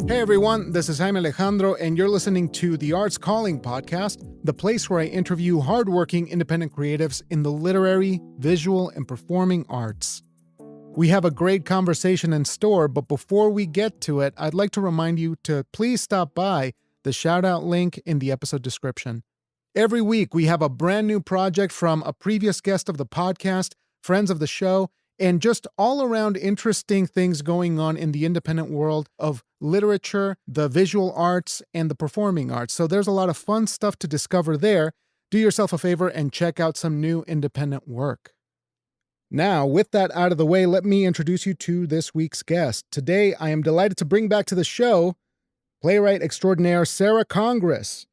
Hey everyone, this is Jaime Alejandro, and you're listening to the Arts Calling podcast, the place where I interview hardworking independent creatives in the literary, visual, and performing arts. We have a great conversation in store, but before we get to it, I'd like to remind you to please stop by the shout-out link in the episode description. Every week, we have a brand new project from a previous guest of the podcast, friends of the show, and just all around interesting things going on in the independent world of literature, the visual arts, and the performing arts. So there's a lot of fun stuff to discover there. Do yourself a favor and check out some new independent work. Now, with that out of the way, let me introduce you to this week's guest. Today, I am delighted to bring back to the show playwright extraordinaire Sarah Congress.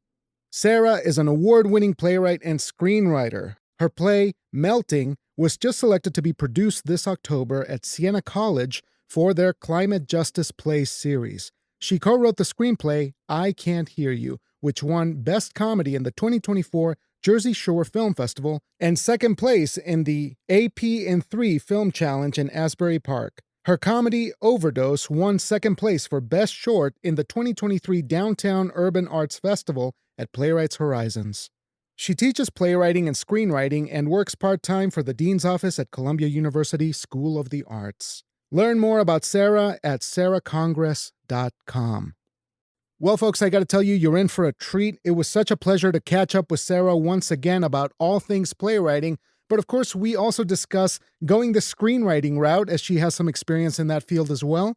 Sarah is an award-winning playwright and screenwriter. Her play, Melting, was just selected to be produced this October at Siena College for their Climate Justice Play series. She co-wrote the screenplay, I Can't Hear You, which won Best Comedy in the 2024 Jersey Shore Film Festival and second place in the AP in 3 Film Challenge in Asbury Park. Her comedy, Overdose, won second place for Best Short in the 2023 Downtown Urban Arts Festival at Playwrights Horizons. She teaches playwriting and screenwriting and works part-time for the Dean's Office at Columbia University School of the Arts. Learn more about Sarah at sarahcongress.com. Well, folks, I got to tell you, you're in for a treat. It was such a pleasure to catch up with Sarah once again about all things playwriting. But of course, we also discuss going the screenwriting route as she has some experience in that field as well.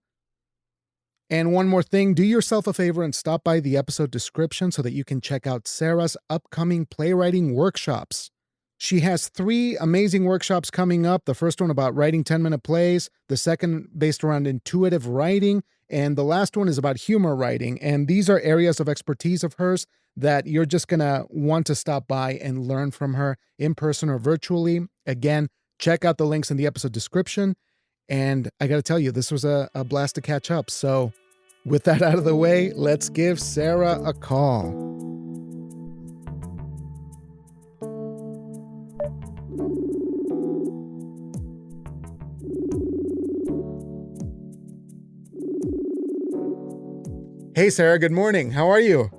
And one more thing, do yourself a favor and stop by the episode description so that you can check out Sarah's upcoming playwriting workshops. She has 3 amazing workshops coming up. The first one about writing 10-minute plays, the second based around intuitive writing, and the last one is about humor writing. And these are areas of expertise of hers that you're just going to want to stop by and learn from her in person or virtually. Again, check out the links in the episode description. And I got to tell you, this was a blast to catch up. So with that out of the way, let's give Sarah a call. Hey, Sarah, good morning. How are you?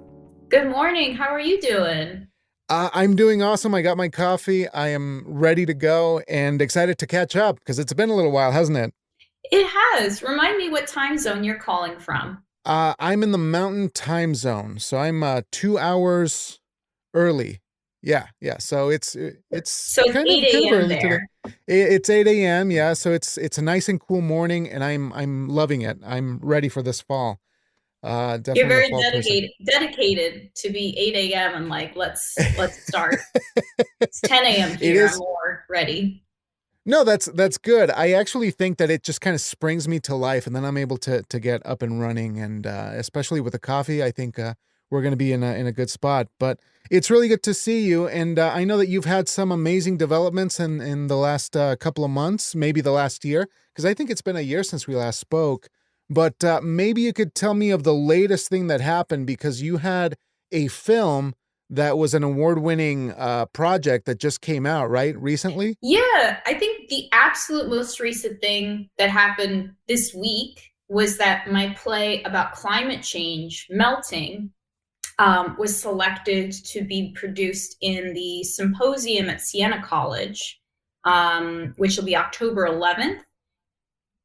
Good morning. How are you doing? I'm doing awesome. I got my coffee. I am ready to go and excited to catch up because it's been a little while, hasn't it? It has. Remind me what time zone you're calling from. I'm in the Mountain Time Zone, so I'm 2 hours early. Yeah. So it's kind 8 of early there. today. It's 8 a.m. Yeah, so it's a nice and cool morning, and I'm loving it. I'm ready for this fall. Definitely You're very dedicated to be 8 a.m. and like, let's start. It's 10 a.m. here. I'm more ready. No, that's good. I actually think that it just kind of springs me to life, and then I'm able to get up and running. And especially with the coffee, I think we're going to be in a good spot. But it's really good to see you. And I know that you've had some amazing developments in the last couple of months, maybe the last year, because I think it's been a year since we last spoke. But maybe you could tell me of the latest thing that happened, because you had a film that was an award-winning project that just came out, right, recently? Yeah, I think the absolute most recent thing that happened this week was that my play about climate change, Melting, was selected to be produced in the symposium at Siena College, which will be October 11th.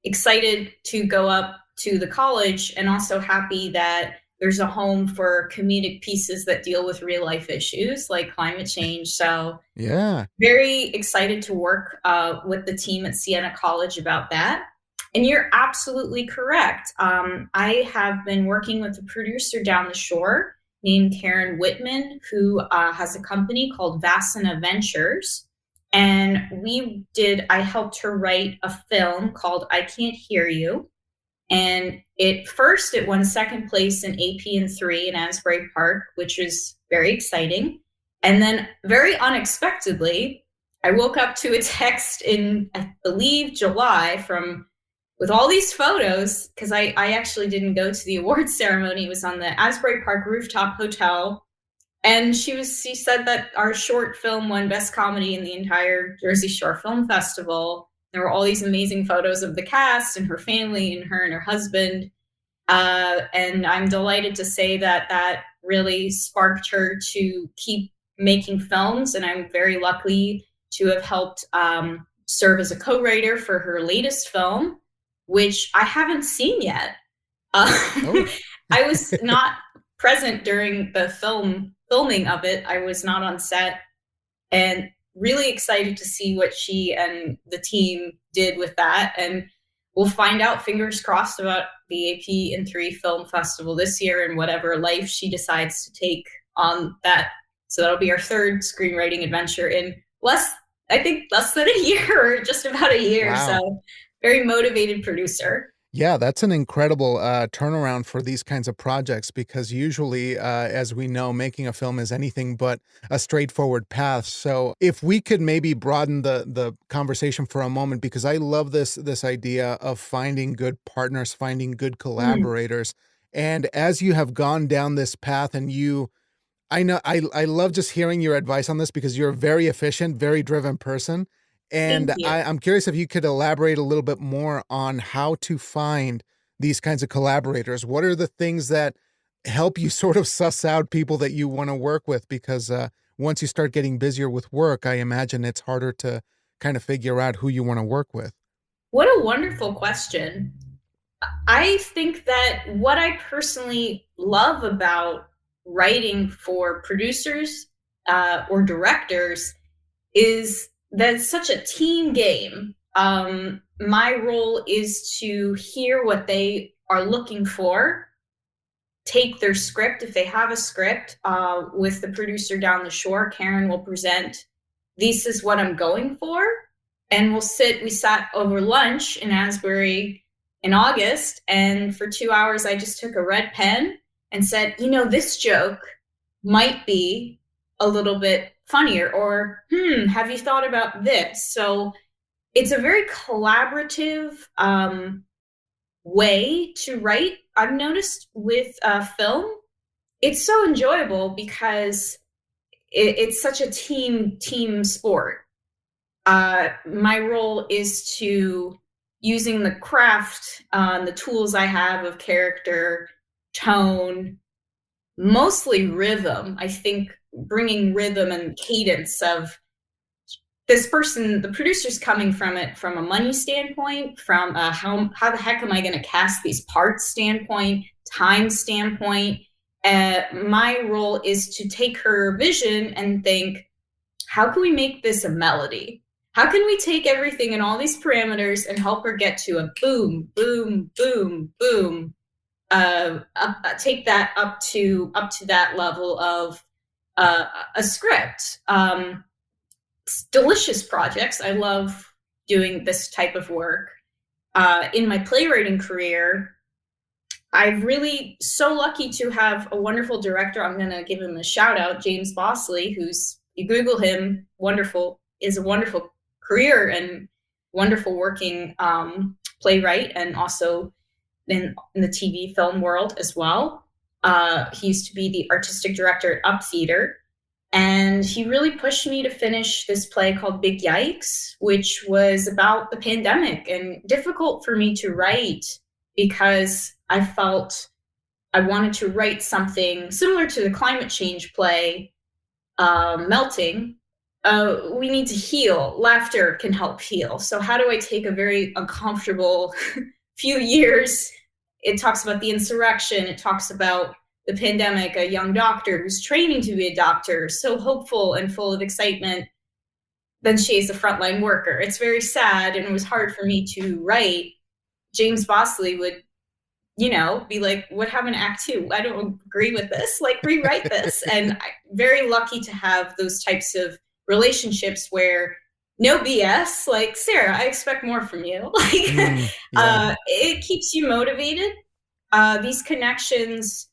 Excited to go up to the college, and also happy that there's a home for comedic pieces that deal with real life issues like climate change. So yeah, very excited to work with the team at Siena College about that. And you're absolutely correct. I have been working with a producer down the shore named Karen Whitman, who has a company called Vassana Ventures. And I helped her write a film called I Can't Hear You. And it won second place in AP in 3 in Asbury Park, which was very exciting. And then very unexpectedly, I woke up to a text in, I believe, July with all these photos, because I actually didn't go to the awards ceremony. It was on the Asbury Park Rooftop Hotel. And she said that our short film won Best Comedy in the entire Jersey Shore Film Festival. There were all these amazing photos of the cast and her family and her husband. And I'm delighted to say that that really sparked her to keep making films. And I'm very lucky to have helped serve as a co-writer for her latest film, which I haven't seen yet. Oh. I was not present during the filming of it. I was not on set, and really excited to see what she and the team did with that. And we'll find out, fingers crossed, about the AP&3 Film Festival this year and whatever life she decides to take on that. So that'll be our third screenwriting adventure in less than a year, or just about a year. Wow. So very motivated producer. Yeah, that's an incredible turnaround for these kinds of projects, because usually, as we know, making a film is anything but a straightforward path. So if we could maybe broaden the conversation for a moment, because I love this idea of finding good partners, finding good collaborators. And as you have gone down this path, and I know I love just hearing your advice on this, because you're a very efficient, very driven person. Thank And you. I'm curious if you could elaborate a little bit more on how to find these kinds of collaborators. What are the things that help you sort of suss out people that you want to work with? Because once you start getting busier with work, I imagine it's harder to kind of figure out who you want to work with. What a wonderful question. I think that what I personally love about writing for producers or directors is that it's such a team game. My role is to hear what they are looking for, take their script, if they have a script, with the producer down the shore. Karen will present, this is what I'm going for. And we sat over lunch in Asbury in August, and for 2 hours, I just took a red pen and said, this joke might be a little bit funnier, or, have you thought about this? So it's a very collaborative way to write. I've noticed with film, it's so enjoyable because it's such a team sport. My role is to, using the craft, the tools I have of character, tone, mostly rhythm. I think bringing rhythm and cadence of this person, the producer's coming from it from a money standpoint, from how the heck am I going to cast these parts standpoint, time standpoint. My role is to take her vision and think, how can we make this a melody? How can we take everything in all these parameters and help her get to a boom, boom, boom, boom? Take that up to that level of a script. Delicious projects. I love doing this type of work. In my playwriting career, I'm really so lucky to have a wonderful director. I'm going to give him a shout out, James Bosley, who's, you Google him, is a wonderful career and wonderful working playwright, and also in the TV film world as well. He used to be the artistic director at Up Theater, and he really pushed me to finish this play called Big Yikes, which was about the pandemic, and difficult for me to write because I felt I wanted to write something similar to the climate change play, Melting. We need to heal. Laughter can help heal. So how do I take a very uncomfortable few years? It talks about the insurrection. It talks about the pandemic, a young doctor who's training to be a doctor, so hopeful and full of excitement. Then she's a frontline worker. It's very sad, and it was hard for me to write. James Bosley would, be like, what happened to Act 2? I don't agree with this. Like, rewrite this. And I'm very lucky to have those types of relationships where no BS, like, Sarah, I expect more from you. It keeps you motivated. These connections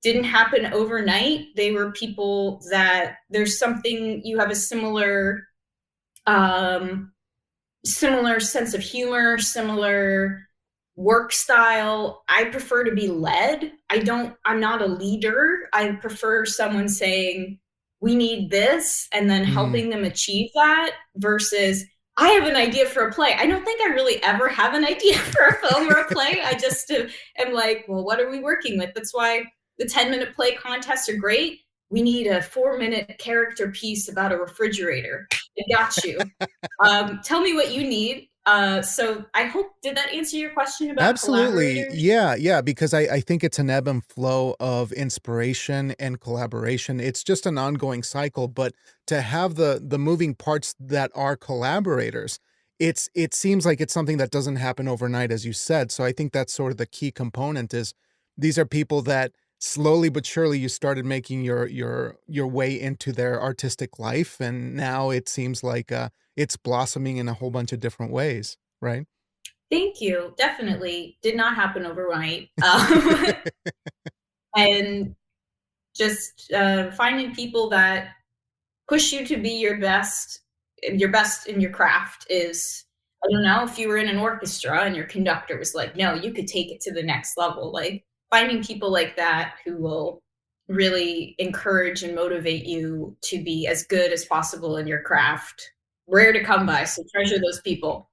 didn't happen overnight. They were people that there's something, you have a similar sense of humor, similar work style. I prefer to be led. I'm not a leader. I prefer someone saying, we need this, and then helping them achieve that, versus I have an idea for a play. I don't think I really ever have an idea for a film or a play. I just am like, well, what are we working with? That's why the 10-minute play contests are great. We need a 4-minute character piece about a refrigerator. I got you. Tell me what you need. So I hope, did that answer your question about Absolutely. collaborators? Yeah, because I think it's an ebb and flow of inspiration and collaboration. It's just an ongoing cycle, but to have the moving parts that are collaborators, it seems like it's something that doesn't happen overnight, as you said. So I think that's sort of the key component is these are people that slowly but surely you started making your way into their artistic life, and now it seems like it's blossoming in a whole bunch of different ways, right? Thank you. Definitely did not happen overnight. And just finding people that push you to be your best in your craft is, I don't know, if you were in an orchestra and your conductor was like, no, you could take it to the next level. Like finding people like that who will really encourage and motivate you to be as good as possible in your craft. Rare to come by, so treasure those people.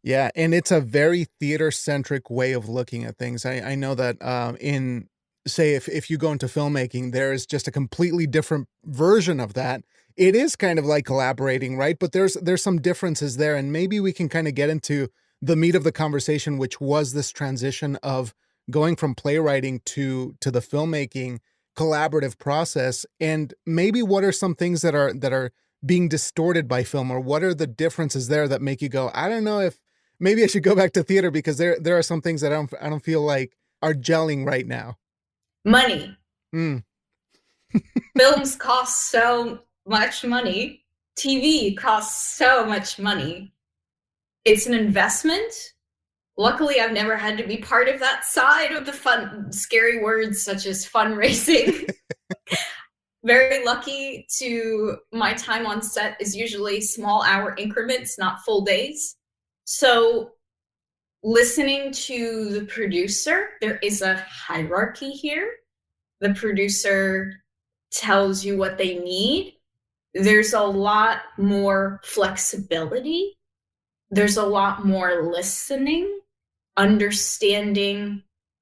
Yeah, and it's a very theater-centric way of looking at things. I know that, in say, if you go into filmmaking, there is just a completely different version of that. It is kind of like collaborating, right? But there's some differences there, and maybe we can kinda get into the meat of the conversation, which was this transition of going from playwriting to the filmmaking collaborative process, and maybe what are some things that are being distorted by film, or what are the differences there that make you go, "I don't know if maybe I should go back to theater because there are some things that I don't feel like are gelling right now." Money. Mm. Films cost so much money. TV costs so much money. It's an investment. Luckily, I've never had to be part of that side of the fun, scary words such as fundraising. Very lucky to my time on set is usually small hour increments, not full days. So listening to the producer, there is a hierarchy here. The producer tells you what they need. There's a lot more flexibility. There's a lot more listening, understanding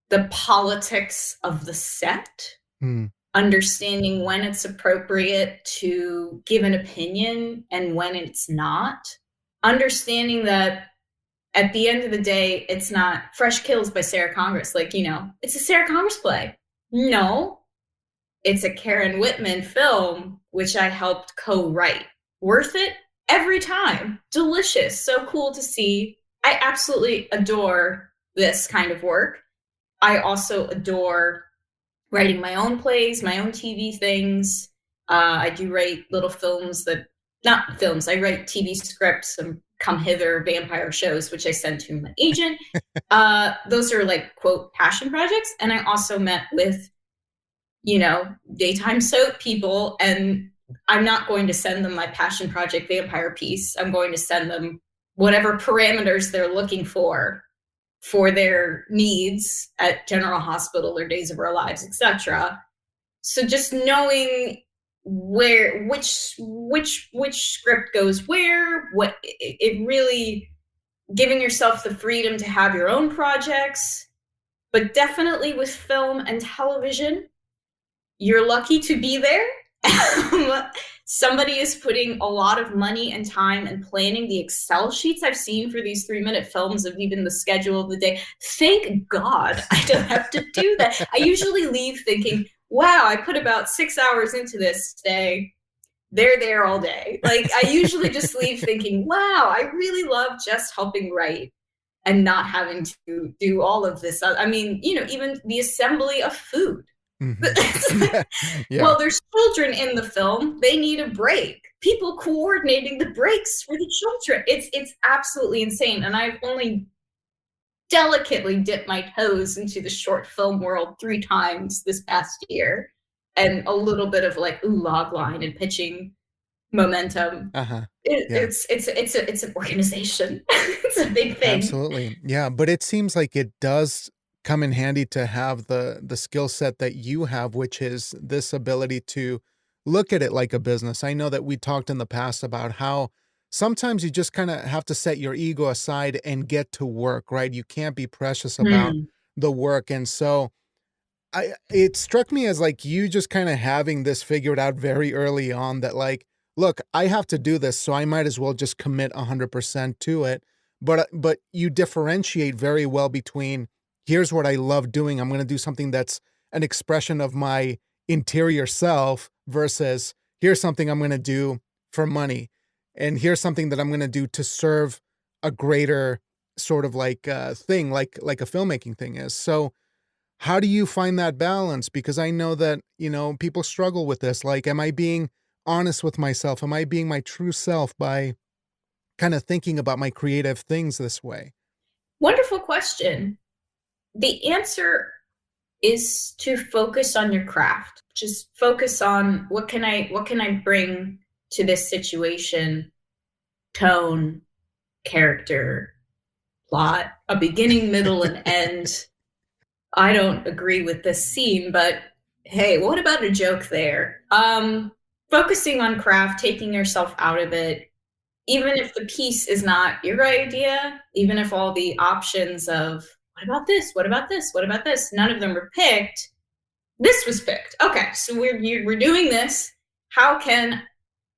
the politics of the set, Mm. understanding when it's appropriate to give an opinion and when it's not, understanding that at the end of the day, it's not Fresh Kills by Sarah Congress. Like, it's a Sarah Congress play. No, it's a Karen Whitman film, which I helped co-write. Worth it every time. Delicious. So cool to see. I absolutely adore this kind of work. I also adore writing my own plays, my own TV things. I do write little films not films, I write TV scripts and come hither vampire shows, which I send to my agent. Those are like, quote, passion projects. And I also met with, daytime soap people, and I'm not going to send them my passion project vampire piece. I'm going to send them whatever parameters they're looking for their needs at General Hospital or Days of Our Lives, etc. So just knowing which script goes where, what it really giving yourself the freedom to have your own projects, but definitely with film and television, you're lucky to be there. Somebody is putting a lot of money and time and planning the Excel sheets I've seen for these 3-minute films of even the schedule of the day. Thank God I don't have to do that. I usually leave thinking, wow, I put about 6 hours into this today. They're there all day. Like, I usually just leave thinking, wow, I really love just helping write and not having to do all of this. I mean, even the assembly of food. Mhm. Yeah, yeah. Well, there's children in the film. They need a break. People coordinating the breaks for the children. It's absolutely insane. And I've only delicately dipped my toes into the short film world 3 times this past year, and a little bit of like log line and pitching momentum. Uh-huh. Yeah. It's an organization. It's a big thing. Absolutely. Yeah, but it seems like it does come in handy to have the skill set that you have, which is this ability to look at it like a business. I know that we talked in the past about how sometimes you just kind of have to set your ego aside and get to work, right? You can't be precious about Hmm. the work. And so it struck me as like you just kind of having this figured out very early on that like, look, I have to do this, so I might as well just commit 100% to it. But you differentiate very well between here's what I love doing. I'm going to do something that's an expression of my interior self versus here's something I'm going to do for money. And here's something that I'm going to do to serve a greater sort of like thing like a filmmaking thing is. So how do you find that balance? Because I know that, people struggle with this. Like, am I being honest with myself? Am I being my true self by kind of thinking about my creative things this way? Wonderful question. The answer is to focus on your craft. Just focus on what can I bring to this situation, tone, character, plot, a beginning, middle, and end. I don't agree with this scene, but hey, what about a joke there? Focusing on craft, taking yourself out of it, even if the piece is not your idea, even if all the options of what about this, what about this, what about this, none of them were picked. This was picked. Okay, so we're doing this. How can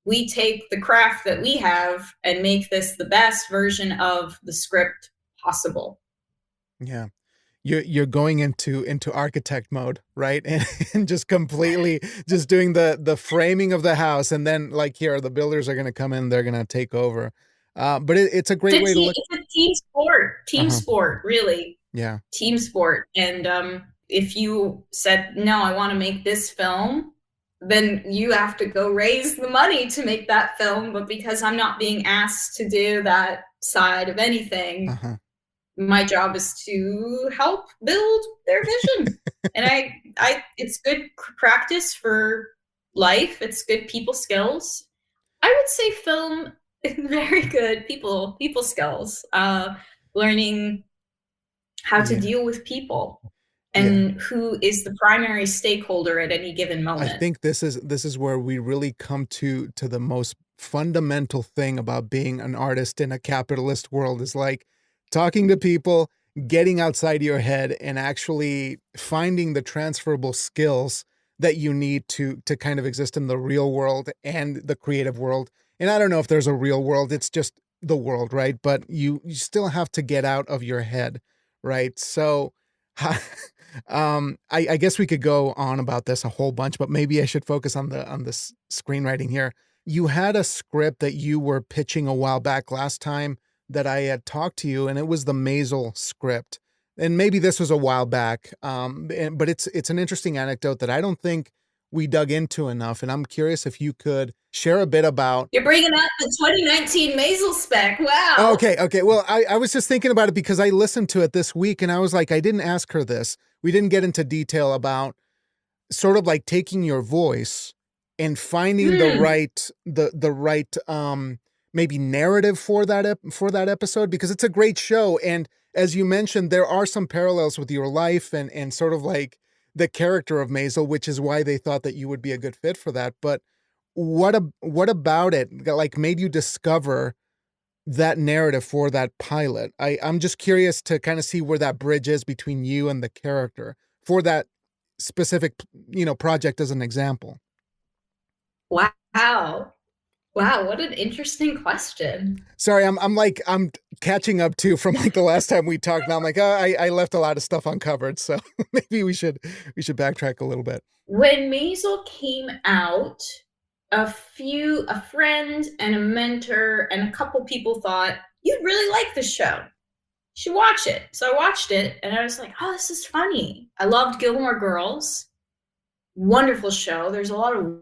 we take the craft that we have and make this the best version of the script possible? Yeah. You're going into architect mode, right? And just completely just doing the framing of the house, and then like here, the builders are gonna come in, they're gonna take over. But it's a great way to look. It's a team sport. Team Uh-huh. sport, really. Yeah. Team sport. And if you said, no, I want to make this film, then you have to go raise the money to make that film. But because I'm not being asked to do that side of anything, Uh-huh. my job is to help build their vision. And it's good practice for life. It's good people skills. I would say film is very good people skills. Learning how to Yeah. deal with people Yeah. and who is the primary stakeholder at any given I moment. think this is where we really come to the most fundamental thing about being an artist in a capitalist world is like talking to people, getting outside your head and actually finding the transferable skills that you need to kind of exist in the real world and the creative world. And I don't know if there's a real world, it's just the world, right? But you still have to get out of your head, right? So I guess we could go on about this a whole bunch, but maybe I should focus on the screenwriting here. You had a script that you were pitching a while back last time that I had talked to you, and it was the Maisel script. And maybe this was a while back, but it's an interesting anecdote that I don't think we dug into enough. And I'm curious if you could share a bit about. You're bringing up the 2019 Maisel spec. Wow. Okay, okay. Well, I was just thinking about it because I listened to it this week, and I was like, I didn't ask her this. We didn't get into detail about sort of like taking your voice and finding Hmm. the right maybe narrative for for that episode, because it's a great show, and as you mentioned there are some parallels with your life and sort of like the character of Maisel, which is why they thought that you would be a good fit for that. But what about it that like made you discover that narrative for that pilot? I'm just curious to kind of see where that bridge is between you and the character for that specific, project as an example. Wow. Wow, what an interesting question. Sorry, I'm catching up too from like the last time we talked. Now I'm like, oh, I left a lot of stuff uncovered, so maybe we should backtrack a little bit. When Maisel came out, a friend and a mentor and a couple people thought, you'd really like the show. You should watch it. So I watched it and I was like, oh, this is funny. I loved Gilmore Girls. Wonderful show. There's a lot of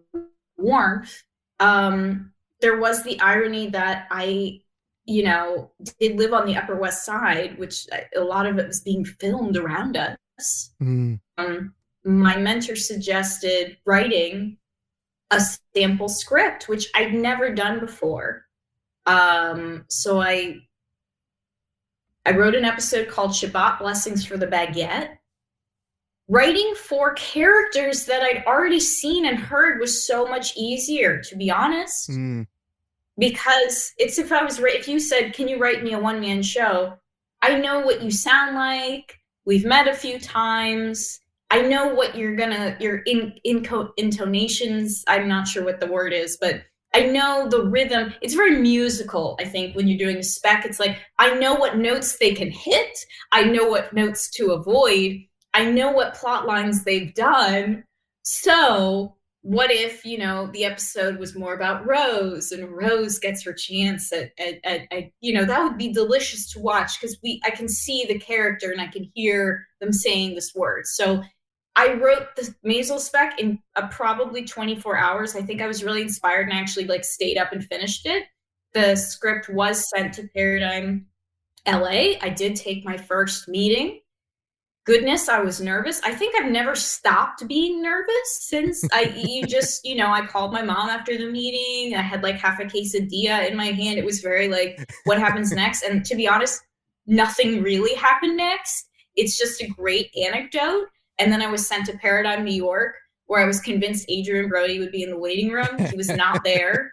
warmth. There was the irony that I, did live on the Upper West Side, which a lot of it was being filmed around us. Mm. My mentor suggested writing a sample script, which I'd never done before. So I wrote an episode called Shabbat Blessings for the Baguette. Writing for characters that I'd already seen and heard was so much easier, to be honest. Mm. because it's if you said, can you write me a one-man show? I know what you sound like. We've met a few times. I know what your intonations, I'm not sure what the word is, but I know the rhythm. It's very musical, I think, when you're doing a spec. It's like, I know what notes they can hit. I know what notes to avoid. I know what plot lines they've done. So what if, the episode was more about Rose, and Rose gets her chance at that would be delicious to watch, because I can see the character and I can hear them saying this word. So I wrote the Maisel spec in probably 24 hours. I think I was really inspired and actually stayed up and finished it. The script was sent to Paradigm LA. I did take my first meeting. Goodness, I was nervous. I think I've never stopped being nervous since I called my mom after the meeting. I had half a quesadilla in my hand. It was very what happens next? And to be honest, nothing really happened next. It's just a great anecdote. And then I was sent to Paradigm, New York, where I was convinced Adrian Brody would be in the waiting room. He was not there.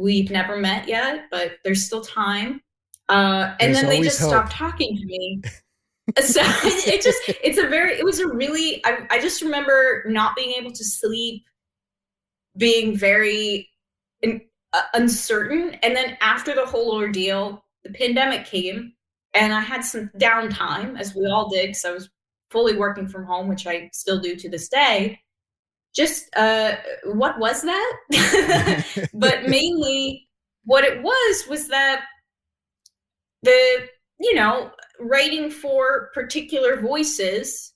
We've never met yet, but there's still time. And then they just stopped talking to me. So I just remember not being able to sleep, being very uncertain. And then after the whole ordeal, the pandemic came, and I had some downtime, as we all did, because I was fully working from home, which I still do to this day. Just, what was that? But mainly what it was that writing for particular voices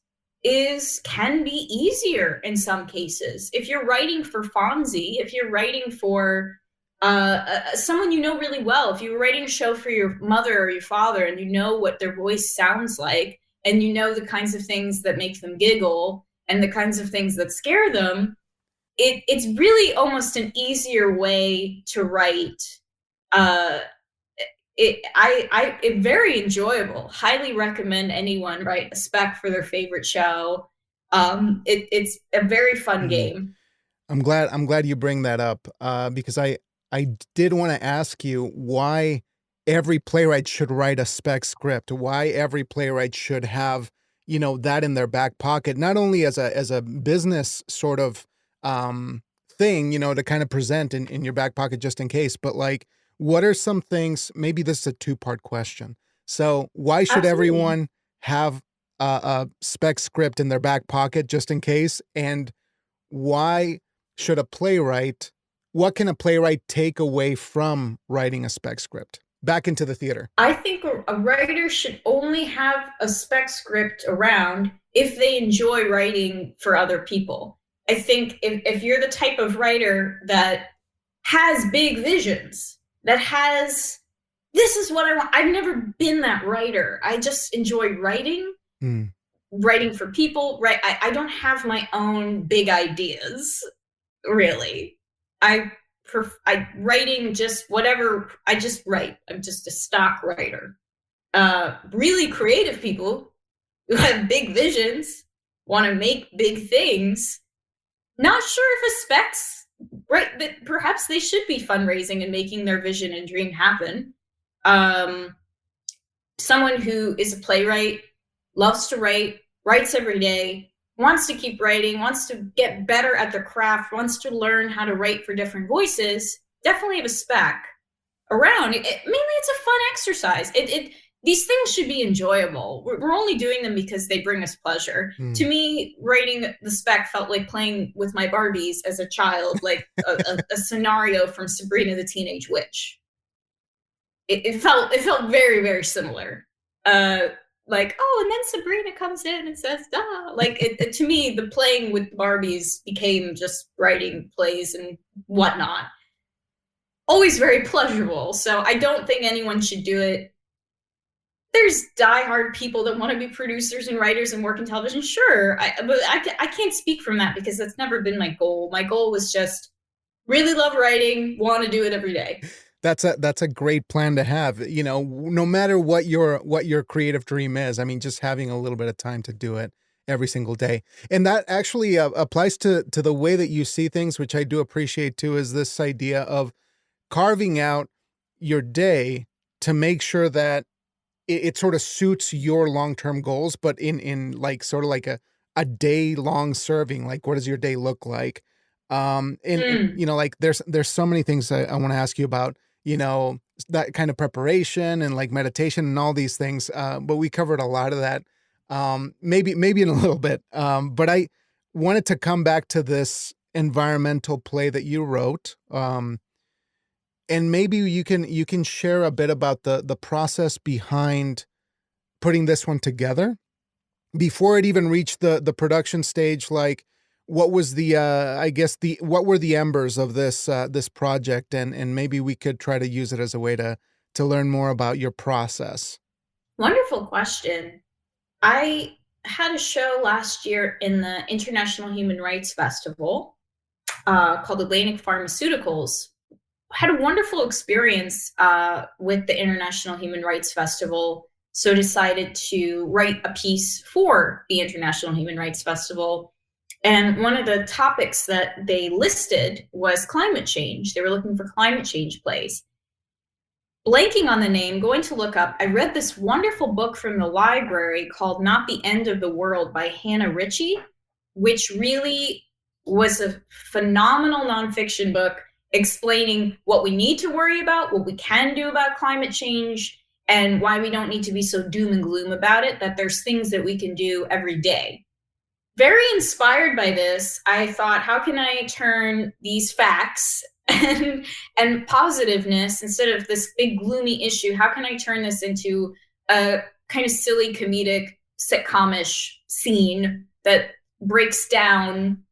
can be easier in some cases. If you're writing for Fonzie, if you're writing for someone really well, if you're writing a show for your mother or your father, and you know what their voice sounds like, and you know the kinds of things that make them giggle and the kinds of things that scare them, it's really almost an easier way to write. It's very enjoyable. Highly recommend anyone write a spec for their favorite show. It's a very fun game. I'm glad you bring that up, because I did want to ask you why every playwright should write a spec script, why every playwright should have, that in their back pocket, not only as a business sort of thing, to kind of present in your back pocket just in case, but what are some things, maybe this is a two-part question. So why should everyone have a spec script in their back pocket just in case? And why should what can a playwright take away from writing a spec script back into the theater? I think a writer should only have a spec script around if they enjoy writing for other people. I think if you're the type of writer that has big visions, this is what I want. I've never been that writer. I just enjoy writing, writing for people. Right. I don't have my own big ideas, really. Writing just whatever. I just write. I'm just a stock writer. Really creative people who have big visions, want to make big things. Not sure if a spec's right, but perhaps they should be fundraising and making their vision and dream happen. Someone who is a playwright, loves to write, writes every day, wants to keep writing, wants to get better at their craft, wants to learn how to write for different voices, definitely have a spec around. Mainly it's a fun exercise. These things should be enjoyable. We're only doing them because they bring us pleasure. To me, writing the spec felt like playing with my Barbies as a child, like a scenario from Sabrina the Teenage Witch. It felt very, very similar. And then Sabrina comes in and says, "Duh!" To me, the playing with Barbies became just writing plays and whatnot. Always very pleasurable. So I don't think anyone should do it. There's diehard people that want to be producers and writers and work in television. Sure. But I can't speak from that because that's never been my goal. My goal was just really love writing, want to do it every day. That's a great plan to have, no matter what your creative dream is. I mean, just having a little bit of time to do it every single day. And that actually applies to the way that you see things, which I do appreciate too, is this idea of carving out your day to make sure that it sort of suits your long-term goals, but in like sort of like a day long serving, like what does your day look like? And Mm. you know, like there's so many things I want to ask you about, you know, that kind of preparation and like meditation and all these things. But we covered a lot of that. Maybe in a little bit. But I wanted to come back to this environmental play that you wrote. And maybe you can share a bit about the process behind putting this one together before it even reached the production stage. Like, what was the I guess the what were the embers of this project, and maybe we could try to use it as a way to learn more about your process. Wonderful question. I had a show last year in the International Human Rights Festival called Atlantic Pharmaceuticals. Had a wonderful experience with the International Human Rights Festival, so decided to write a piece for the International Human Rights Festival. And one of the topics that they listed was climate change. They were looking for climate change plays. Blanking on the name, going to look up, I read this wonderful book from the library called Not the End of the World by Hannah Ritchie, which really was a phenomenal nonfiction book explaining what we need to worry about, what we can do about climate change, and why we don't need to be so doom and gloom about it, that there's things that we can do every day. Very inspired by this, I thought, how can I turn these facts and positiveness, instead of this big gloomy issue, how can I turn this into a kind of silly comedic sitcomish scene that breaks down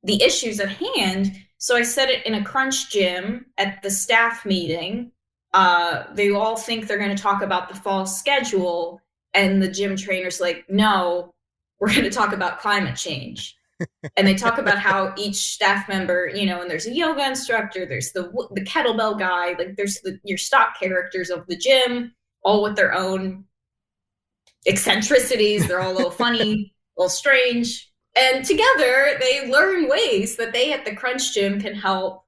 the issues at hand? So I said it in a crunch gym at the staff meeting. They all think they're going to talk about the fall schedule, and the gym trainer's like, no, we're going to talk about climate change. And they talk about how each staff member, you know, and there's a yoga instructor, there's the kettlebell guy, like there's your stock characters of the gym, all with their own eccentricities. They're all a little funny, a little strange. And together they learn ways that they at the Crunch Gym can help,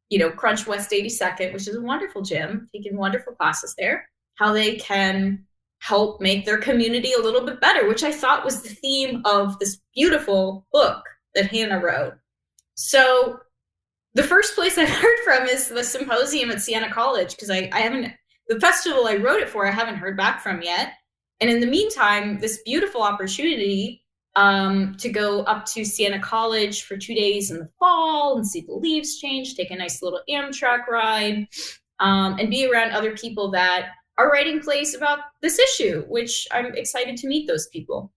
you know, Crunch West 82nd, which is a wonderful gym, taking wonderful classes there, how they can help make their community a little bit better, which I thought was the theme of this beautiful book that Hannah wrote. So the first place I've heard from is the symposium at Siena College, because I haven't, the festival I wrote it for, I haven't heard back from yet. And in the meantime, this beautiful opportunity to go up to Siena College for 2 days in the fall and see the leaves change, take a nice little Amtrak ride, and be around other people that are writing plays about this issue, which I'm excited to meet those people.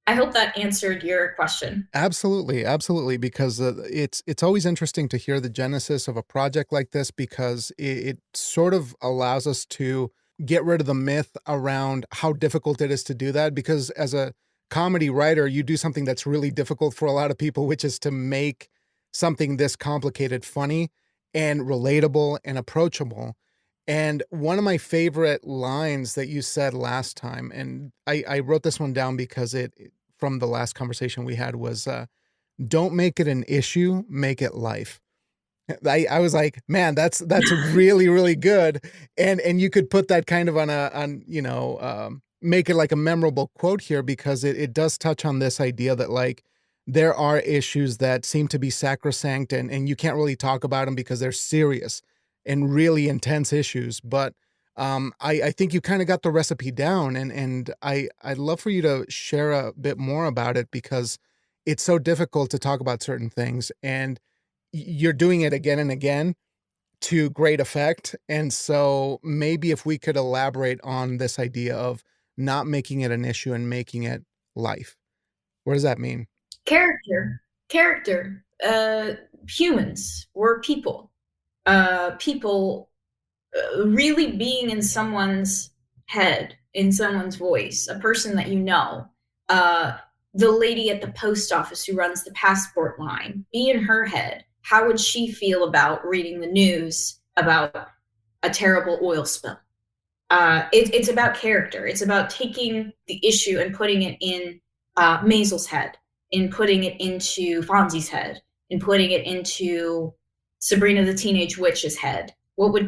I hope that answered your question. Absolutely, absolutely, because it's always interesting to hear the genesis of a project like this, because it sort of allows us to get rid of the myth around how difficult it is to do that. Because as a comedy writer, you do something that's really difficult for a lot of people, which is to make something this complicated funny and relatable and approachable. And one of my favorite lines that you said last time, and I wrote this one down because from the last conversation we had, was don't make it an issue, make it life. I was like, man, that's really, really good. And you could put that kind of make it like a memorable quote here, because it does touch on this idea that like there are issues that seem to be sacrosanct, and you can't really talk about them because they're serious and really intense issues. But I think you kind of got the recipe down, and I'd love for you to share a bit more about it, because it's so difficult to talk about certain things, and you're doing it again and again to great effect. And so maybe if we could elaborate on this idea of not making it an issue and making it life. What does that mean? Character. Humans. We're people. People really being in someone's head, in someone's voice, a person that you know. The lady at the post office who runs the passport line, be in her head. How would she feel about reading the news about a terrible oil spill? It's about character. It's about taking the issue and putting it in Maisel's head, in putting it into Fonzie's head, in putting it into Sabrina the Teenage Witch's head.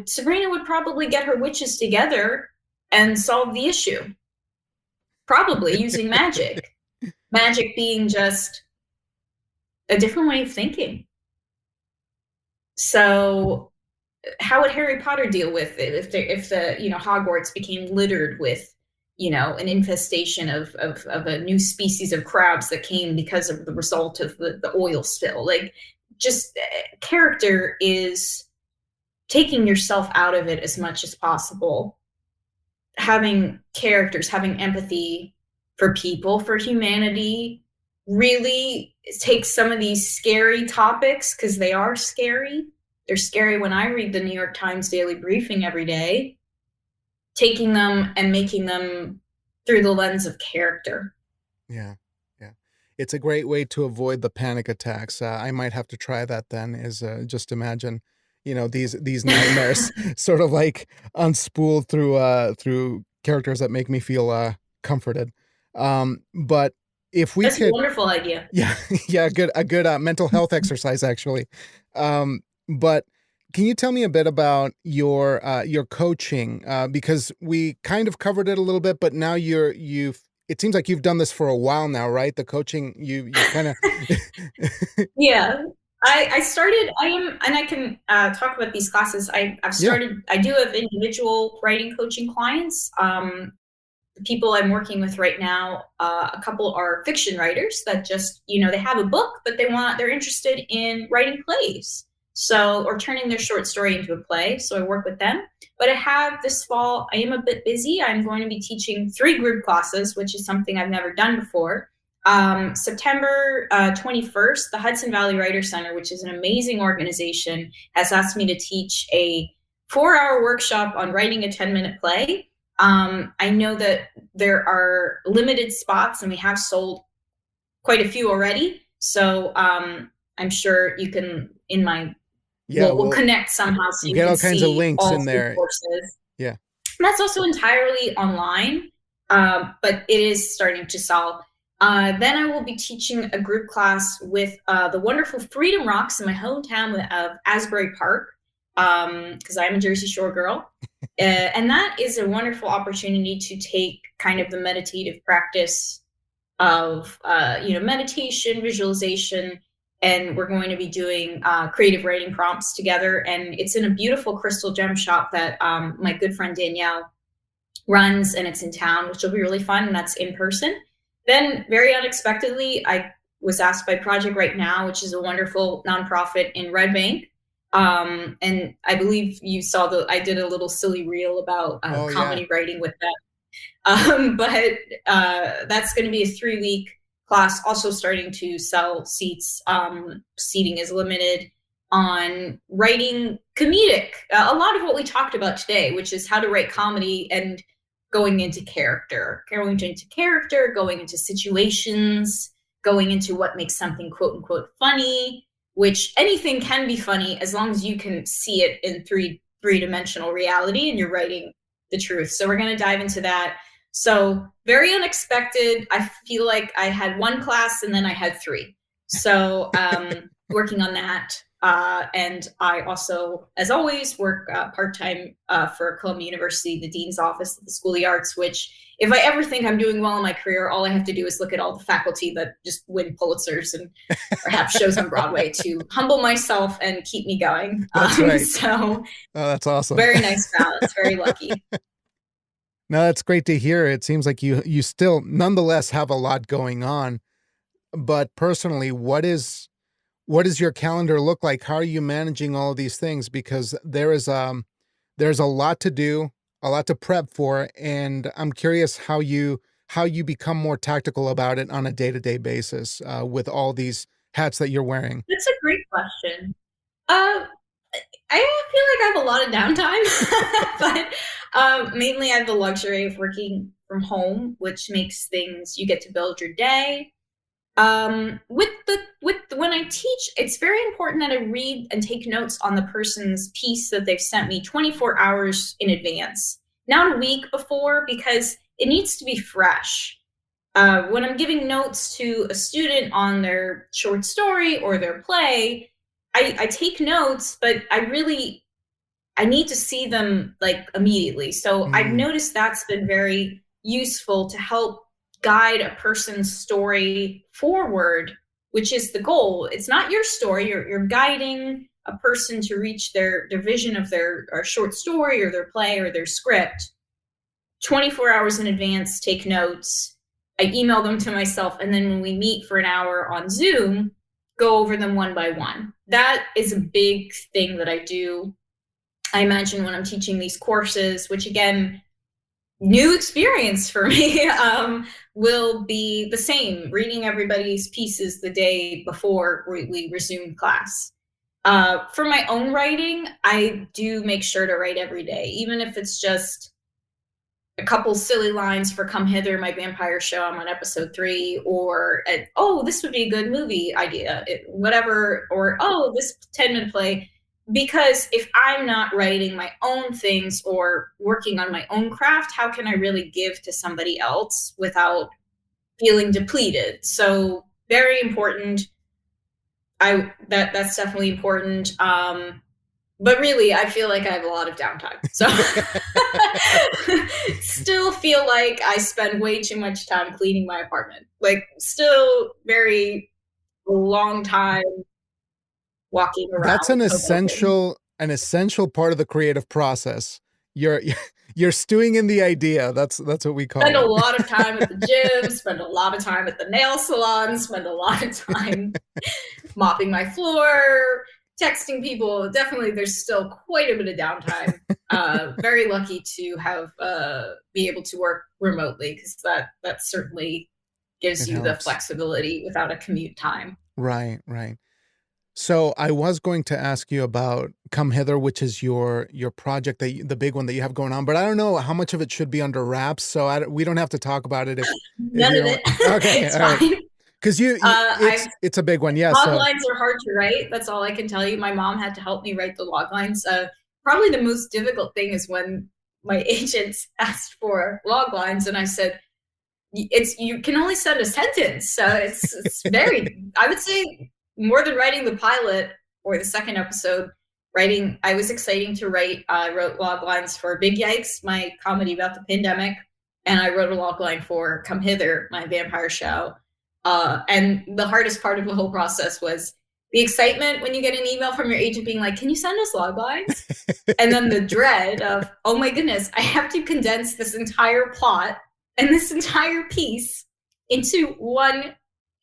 Sabrina would probably get her witches together and solve the issue, probably using magic. Magic being just a different way of thinking. So how would Harry Potter deal with it if the Hogwarts became littered with an infestation of a new species of crabs that came because of the result of the oil spill? Like, just character is taking yourself out of it as much as possible, having characters, having empathy for people, for humanity, really takes some of these scary topics, because they are scary. They're scary. When I read the New York Times Daily Briefing every day, taking them and making them through the lens of character. Yeah. Yeah. It's a great way to avoid the panic attacks. I might have to try that then, is just imagine, these nightmares sort of like unspooled through characters that make me feel comforted. But if we That's could, a wonderful idea. yeah, yeah, a good mental health exercise, actually. But can you tell me a bit about your coaching? Because we kind of covered it a little bit, but now it seems like you've done this for a while now, right? The coaching, you kind of. Yeah. I started, and I can talk about these classes. I've started, yeah. I do have individual writing coaching clients. The people I'm working with right now, a couple are fiction writers that just, they have a book, but they're interested in writing plays. Or turning their short story into a play. So I work with them. But I have this fall, I am a bit busy. I'm going to be teaching 3 group classes, which is something I've never done before. September 21st, the Hudson Valley Writers Center, which is an amazing organization, has asked me to teach a 4-hour workshop on writing a 10-minute play. I know that there are limited spots, and we have sold quite a few already. So I'm sure you can, we'll connect somehow, so you get can all kinds see of links in there. Courses. Yeah, and that's also entirely online, but it is starting to sell. Then I will be teaching a group class with the wonderful Freedom Rocks in my hometown of Asbury Park, because I'm a Jersey Shore girl. And that is a wonderful opportunity to take kind of the meditative practice of meditation, visualization, and we're going to be doing creative writing prompts together. And it's in a beautiful crystal gem shop that my good friend Danielle runs, and it's in town, which will be really fun, and that's in person. Then very unexpectedly, I was asked by Project Right Now, which is a wonderful nonprofit in Red Bank. And I believe you saw I did a little silly reel about comedy writing with that. But that's going to be a 3-week class, also starting to sell seats. Seating is limited, on writing comedic. A lot of what we talked about today, which is how to write comedy and going into character, going into situations, going into what makes something quote unquote funny, which anything can be funny as long as you can see it in three-dimensional reality and you're writing the truth. So we're going to dive into that. So very unexpected. I feel like I had 1 class and then I had 3. So working on that. And I also, as always, work part-time for Columbia University, the Dean's Office at the School of the Arts, which if I ever think I'm doing well in my career, all I have to do is look at all the faculty that just win Pulitzers and have shows on Broadway to humble myself and keep me going. That's right. So that's awesome. Very nice balance. Very lucky. No, that's great to hear. It seems like you still nonetheless have a lot going on. But personally, what does your calendar look like? How are you managing all of these things? Because there's a lot to do, a lot to prep for, and I'm curious how you become more tactical about it on a day-to-day basis with all these hats that you're wearing. That's a great question. I feel like I have a lot of downtime, but mainly I have the luxury of working from home, which makes things, you get to build your day. When I teach, it's very important that I read and take notes on the person's piece that they've sent me 24 hours in advance, not a week before, because it needs to be fresh. When I'm giving notes to a student on their short story or their play, I take notes, but I really I need to see them like immediately. So I've noticed that's been very useful to help guide a person's story forward, which is the goal. It's not your story. You're guiding a person to reach their vision of their or short story or their play or their script 24 hours in advance, take notes. I email them to myself. And then when we meet for an hour on Zoom, go over them one by one. That is a big thing that I do. I imagine when I'm teaching these courses, which again, new experience for me, will be the same, reading everybody's pieces the day before we resume class. For my own writing, I do make sure to write every day, even if it's just a couple silly lines for Come Hither, my vampire show. I'm on episode 3, or, oh, this would be a good movie idea, whatever, or, oh, this 10-minute play. Because if I'm not writing my own things or working on my own craft, how can I really give to somebody else without feeling depleted? So very important. That's definitely important. But really, I feel like I have a lot of downtime. So still feel like I spend way too much time cleaning my apartment. Like still very long time walking around. That's an essential part of the creative process. You're stewing in the idea. That's what we call it. Spend a lot of time at the gym, spend a lot of time at the nail salon, spend a lot of time mopping my floor, texting people. Definitely there's still quite a bit of downtime. Very lucky to have be able to work remotely, because that certainly gives you the flexibility without a commute time. Right. So I was going to ask you about Come Hither, which is your project, the big one that you have going on, but I don't know how much of it should be under wraps. So we don't have to talk about it. None of it. Okay, it's all fine. Right. Because it's a big one. Yeah. Log lines are hard to write. That's all I can tell you. My mom had to help me write the log lines. Probably the most difficult thing is when my agents asked for log lines, and I said, you can only send a sentence. So it's very, I would say, more than writing the pilot or the second episode, I was exciting to write. I wrote log lines for Big Yikes, my comedy about the pandemic, and I wrote a log line for Come Hither, my vampire show. And the hardest part of the whole process was the excitement when you get an email from your agent being like, can you send us log lines? And then the dread of, oh my goodness, I have to condense this entire plot and this entire piece into one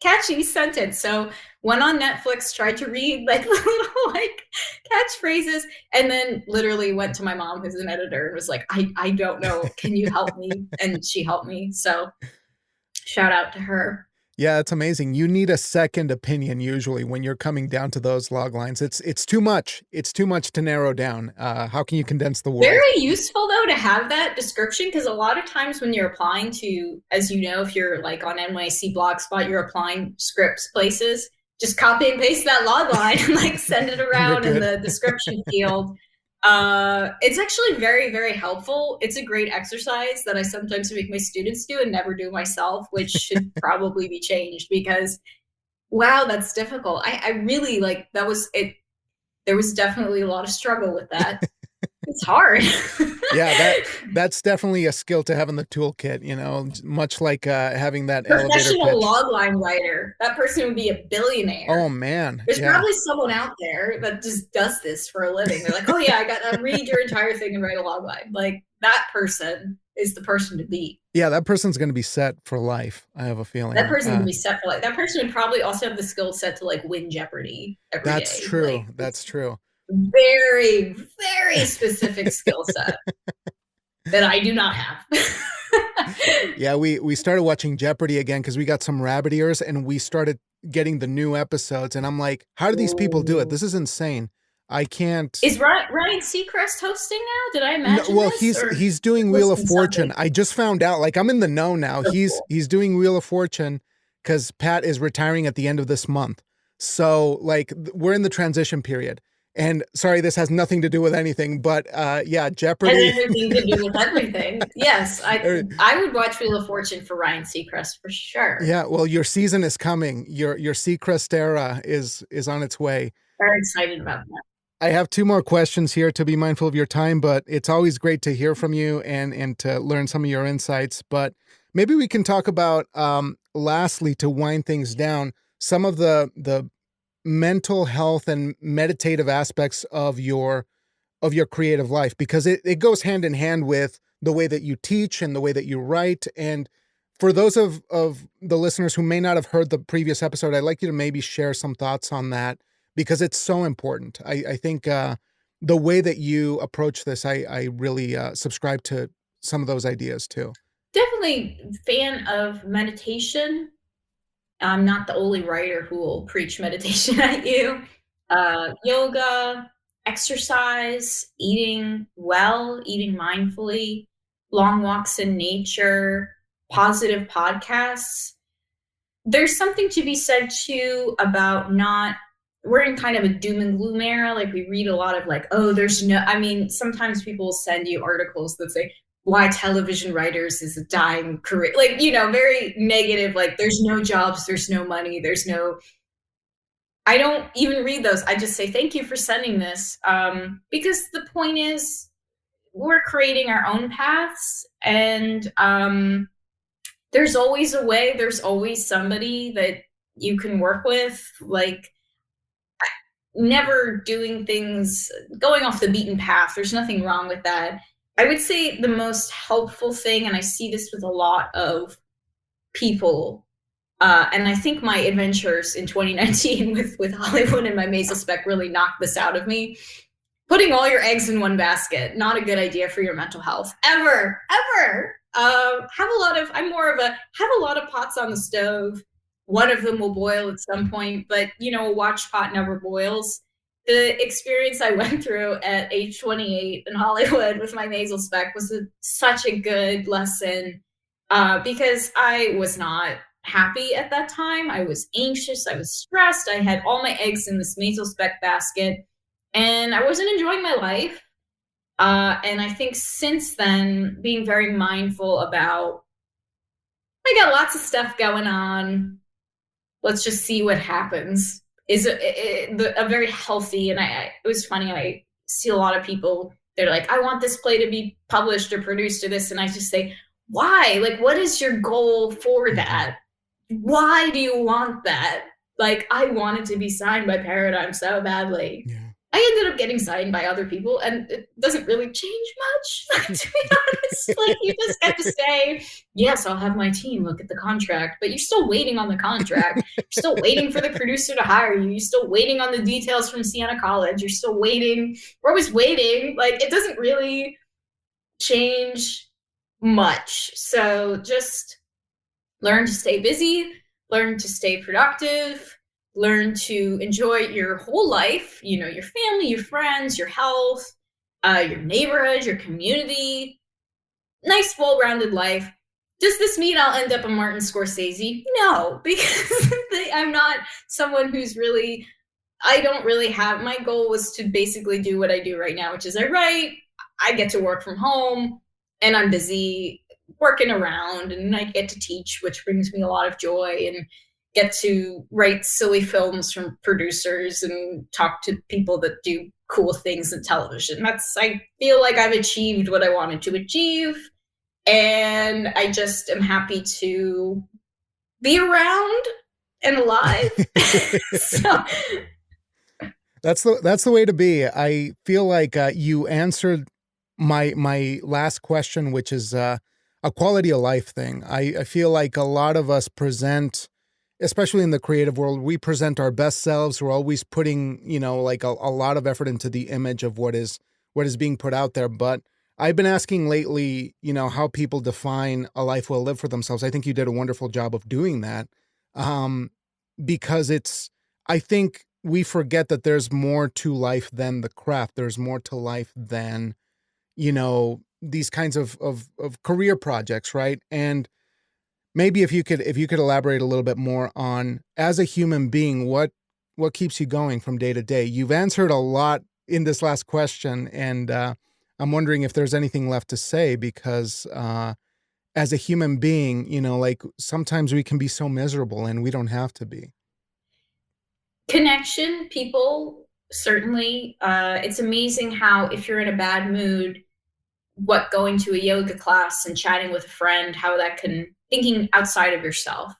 catchy sentence. So went on Netflix, tried to read like little like catchphrases, and then literally went to my mom, who's an editor, and was like, I don't know, can you help me? And she helped me. So shout out to her. Yeah, it's amazing. You need a second opinion usually when you're coming down to those log lines. It's too much. It's too much to narrow down. How can you condense the world? Very useful though to have that description, because a lot of times when you're applying to, as you know, if you're like on NYC Blogspot, you're applying scripts places, just copy and paste that log line and like send it around in the description field. It's actually very, very helpful. It's a great exercise that I sometimes make my students do and never do myself, which should probably be changed, because wow, that's difficult. I really like, that was it. There was definitely a lot of struggle with that. It's hard. Yeah, that's definitely a skill to have in the toolkit, much like having that professional log line writer. That person would be a billionaire. Oh man. There's probably someone out there that just does this for a living. They're like, oh yeah, I got to read your entire thing and write a log line. Like that person is the person to beat. Yeah, that person's going to be set for life. I have a feeling. That person's going to be set for life. That person would probably also have the skill set to like win Jeopardy every day. That's true. Like, that's true. Very, very specific skill set that I do not have. Yeah, we started watching Jeopardy again because we got some rabbit ears and we started getting the new episodes. And I'm like, how do these people do it? This is insane. I can't. Is Ryan Seacrest hosting now? Did I imagine? No, well, he's doing Wheel of Fortune. Something. I just found out. Like I'm in the know now. So he's doing Wheel of Fortune because Pat is retiring at the end of this month. So like we're in the transition period. And sorry, this has nothing to do with anything, but yeah, Jeopardy. Has everything to do with everything. Yes, I would watch Wheel of Fortune for Ryan Seacrest for sure. Yeah, well, your season is coming. Your Seacrest era is on its way. Very excited about that. I have two more questions here to be mindful of your time, but it's always great to hear from you and to learn some of your insights. But maybe we can talk about, lastly, to wind things down, some of the mental health and meditative aspects of your creative life, because it goes hand in hand with the way that you teach and the way that you write. And for those of the listeners who may not have heard the previous episode, I'd like you to maybe share some thoughts on that because it's so important. I think the way that you approach this, I really subscribe to some of those ideas too. Definitely fan of meditation. I'm not the only writer who will preach meditation at you. Yoga, exercise, eating well, eating mindfully, long walks in nature, positive podcasts. There's something to be said too about not, we're in kind of a doom and gloom era. Like we read a lot of like, oh, there's no, I mean, sometimes people will send you articles that say, why television writers is a dying career. Like, very negative, like there's no jobs, there's no money, there's no, I don't even read those. I just say, thank you for sending this. Because the point is we're creating our own paths and there's always a way, there's always somebody that you can work with, like never doing things, going off the beaten path. There's nothing wrong with that. I would say the most helpful thing, and I see this with a lot of people, and I think my adventures in 2019 with Hollywood and my Maisel spec really knocked this out of me. Putting all your eggs in one basket, not a good idea for your mental health. Ever. Have a lot of pots on the stove. One of them will boil at some point, but a watch pot never boils. The experience I went through at age 28 in Hollywood with my Maisel spec was such a good lesson because I was not happy at that time. I was anxious. I was stressed. I had all my eggs in this Maisel spec basket and I wasn't enjoying my life. And I think since then, being very mindful about, I got lots of stuff going on. Let's just see what happens. Is a very healthy, and it was funny, I see a lot of people, they're like, I want this play to be published or produced or this, and I just say, why? Like, what is your goal for that? Why do you want that? Like, I wanted to be signed by Paradigm so badly. Yeah. I ended up getting signed by other people, and it doesn't really change much, to be honest. Like, you just get to say, yes, I'll have my team look at the contract, but you're still waiting on the contract. You're still waiting for the producer to hire you. You're still waiting on the details from Siena College. You're still waiting. We're always waiting. Like, it doesn't really change much. So just learn to stay busy, learn to stay productive, learn to enjoy your whole life, your family, your friends, your health, your neighborhood, your community. Nice, well-rounded life. Does this mean I'll end up a Martin Scorsese? No, because I'm not someone who's really, I don't really have, my goal was to basically do what I do right now, which is I write, I get to work from home, and I'm busy working around, and I get to teach, which brings me a lot of joy, and get to write silly films from producers and talk to people that do cool things in television. I feel like I've achieved what I wanted to achieve. And I just am happy to be around and alive. So. That's the way to be. I feel like you answered my last question, which is a quality of life thing. I feel like a lot of us present, especially in the creative world, we present our best selves. We're always putting, like a lot of effort into the image of what is being put out there. But I've been asking lately, how people define a life well lived for themselves. I think you did a wonderful job of doing that. Because I think we forget that there's more to life than the craft. There's more to life than, these kinds of career projects. Right. And maybe if you could elaborate a little bit more on, as a human being, what keeps you going from day to day? You've answered a lot in this last question, and I'm wondering if there's anything left to say, because as a human being, like sometimes we can be so miserable and we don't have to be. Connection, people, certainly. It's amazing how if you're in a bad mood, what going to a yoga class and chatting with a friend, how that can, thinking outside of yourself.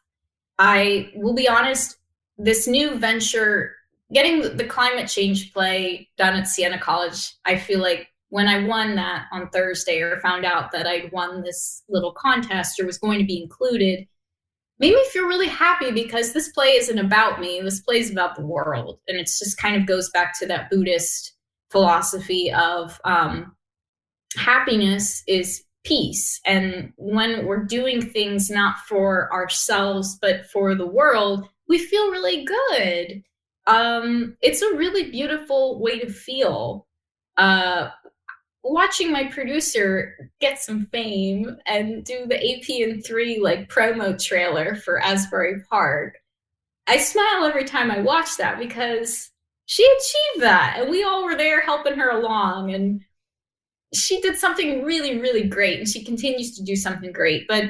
I will be honest, this new venture, getting the climate change play done at Siena College, I feel like when I won that on Thursday, or found out that I'd won this little contest or was going to be included, made me feel really happy, because this play isn't about me. This play is about the world. And it's just kind of goes back to that Buddhist philosophy of happiness is peace. And when we're doing things not for ourselves, but for the world, we feel really good. It's a really beautiful way to feel. Watching my producer get some fame and do the AP3 like promo trailer for Asbury Park, I smile every time I watch that, because she achieved that and we all were there helping her along, and she did something really, really great, and she continues to do something great. But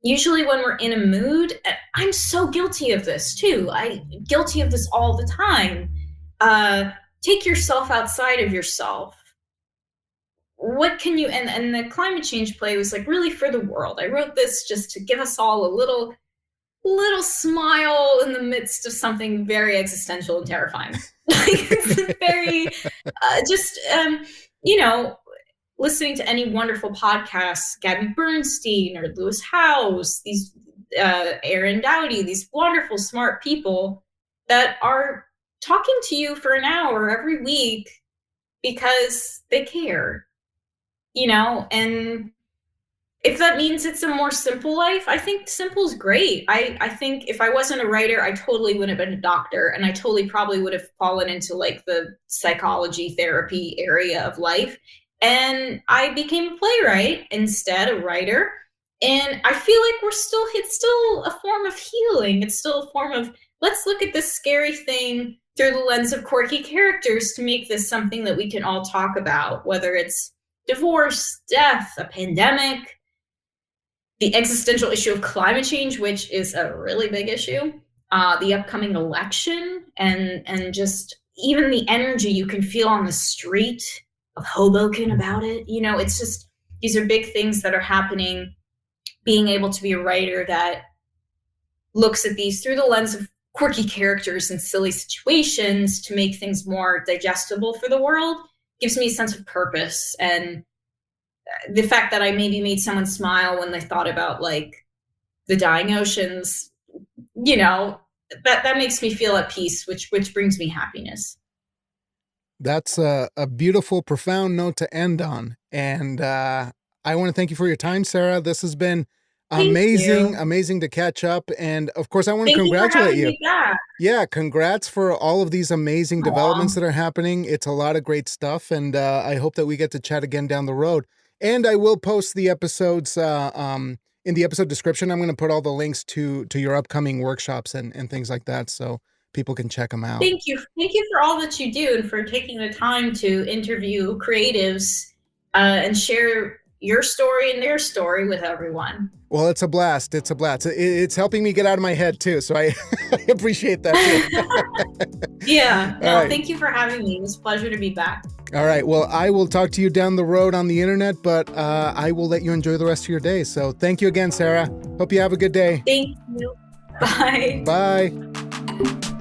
usually when we're in a mood, I'm so guilty of this too. I'm guilty of this all the time. Take yourself outside of yourself. What can you, and the climate change play was like really for the world. I wrote this just to give us all a little smile in the midst of something very existential and terrifying. Like, it's very, listening to any wonderful podcasts, Gabby Bernstein or Lewis Howes, these Aaron Dowdy, these wonderful, smart people that are talking to you for an hour every week because they care, and if that means it's a more simple life, I think simple is great. I think if I wasn't a writer, I totally would have been a doctor, and I totally probably would have fallen into like the psychology therapy area of life. And I became a playwright instead, a writer. And I feel like it's still a form of healing. It's still a form of, let's look at this scary thing through the lens of quirky characters to make this something that we can all talk about, whether it's divorce, death, a pandemic, the existential issue of climate change, which is a really big issue, the upcoming election, and just even the energy you can feel on the street of Hoboken about it. It's just, these are big things that are happening. Being able to be a writer that looks at these through the lens of quirky characters and silly situations to make things more digestible for the world gives me a sense of purpose. And the fact that I maybe made someone smile when they thought about like the dying oceans, that makes me feel at peace, which brings me happiness. That's a beautiful, profound note to end on. And I want to thank you for your time, Sarah. This has been amazing to catch up. And of course, I want to congratulate you. Yeah, congrats for all of these amazing developments that are happening. It's a lot of great stuff. And I hope that we get to chat again down the road. And I will post the episodes in the episode description. I'm going to put all the links to your upcoming workshops and things like that, so people can check them out. Thank you for all that you do, and for taking the time to interview creatives and share your story and their story with everyone. Well, it's a blast. It's helping me get out of my head too, so I appreciate that too. Yeah. No, Thank you for having me. It was a pleasure to be back. All right. Well, I will talk to you down the road on the internet, but I will let you enjoy the rest of your day. So thank you again, Sarah. Hope you have a good day. Thank you. Bye. Bye.